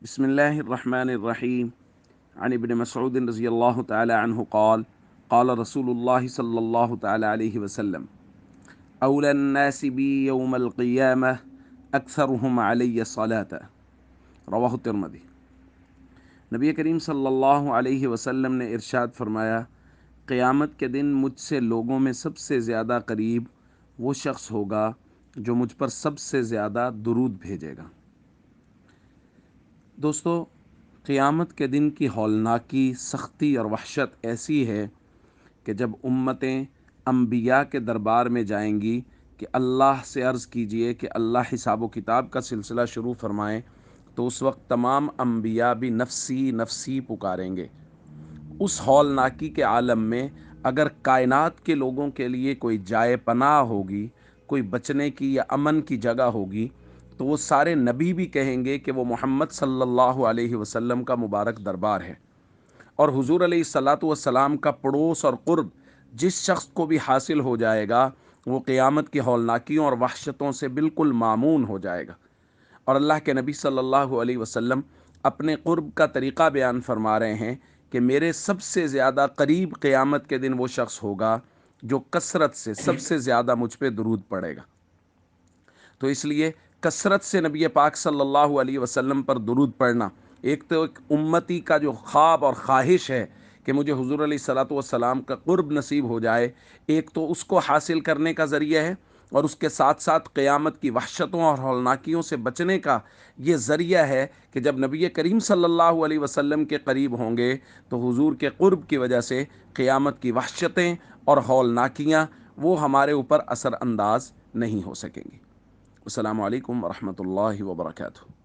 बिस्मिल्लाहिर्रहमानिर्रहीम अन इब्न मसऊद रज़ी अल्लाह तआला अन्हु क़ाल क़ाल रसूलुल्लाह सल्लल्लाहु तआला अलैहि वसल्लम औलन नासि बी यौमल क़ियामह अक्सरुहुम अलैहि सलाता रवाहु तिर्मिज़ी। नबी करीम सल्लल्लाहु अलैहि वसल्लम ने इरशाद फरमाया, क़यामत के दिन मुझसे लोगों में सबसे ज़्यादा करीब वो शख्स होगा जो मुझ पर सबसे ज़्यादा दुरूद भेजेगा। दोस्तों, क़यामत के दिन की हौलनाकी, सख्ती और वहशत ऐसी है कि जब उम्मतें अम्बिया के दरबार में जाएंगी कि अल्लाह से अर्ज़ कीजिए कि अल्लाह हिसाब व किताब का सिलसिला शुरू फरमाएं, तो उस वक्त तमाम अम्बिया भी नफ़सी नफ़सी पुकारेंगे। उस हौलनाकी के आलम में अगर कायनात के लोगों के लिए कोई जाए पनाह होगी, कोई बचने की या अमन की जगह होगी, तो वो सारे नबी भी कहेंगे कि वो मोहम्मद सल्लल्लाहु अलैहि वसल्लम का मुबारक दरबार है। और हुजूर अलैहिस्सलातु वस्सलाम का पड़ोस और क़ुर्ब जिस शख्स को भी हासिल हो जाएगा, वो क़यामत की हौलनाकियों और वहशतों से बिल्कुल मामून हो जाएगा। और अल्लाह के नबी सल्लल्लाहु अलैहि वसल्लम अपने क़ुर्ब का तरीक़ा बयान फरमा रहे हैं कि मेरे सबसे ज़्यादा करीब क़यामत के दिन वो शख्स होगा जो कसरत से सबसे ज़्यादा मुझ पे दुरूद पड़ेगा। तो इसलिए कसरत से नबी पाक सल्लल्लाहु अलैहि वसल्लम पर दुरूद पढ़ना एक तो एक उम्मती का जो ख्वाब और ख्वाहिश है कि मुझे हुजूर अलैहिस्सलातु वस्सलाम का क़ुर्ब नसीब हो जाए, एक तो उसको हासिल करने का ज़रिया है, और उसके साथ साथ क़यामत की वहशतों और हौलनाकियों से बचने का ये ज़रिया है कि जब नबी करीम सल्लल्लाहु अलैहि वसल्लम के करीब होंगे तो हुजूर के क़ुर्ब की वजह से क़यामत की वहशतें और हौलनाकियाँ वो हमारे ऊपर असर अंदाज नहीं हो सकेंगी। अस्सलामु अलैकुम वरहमतुल्लाहि वबरकातुहू।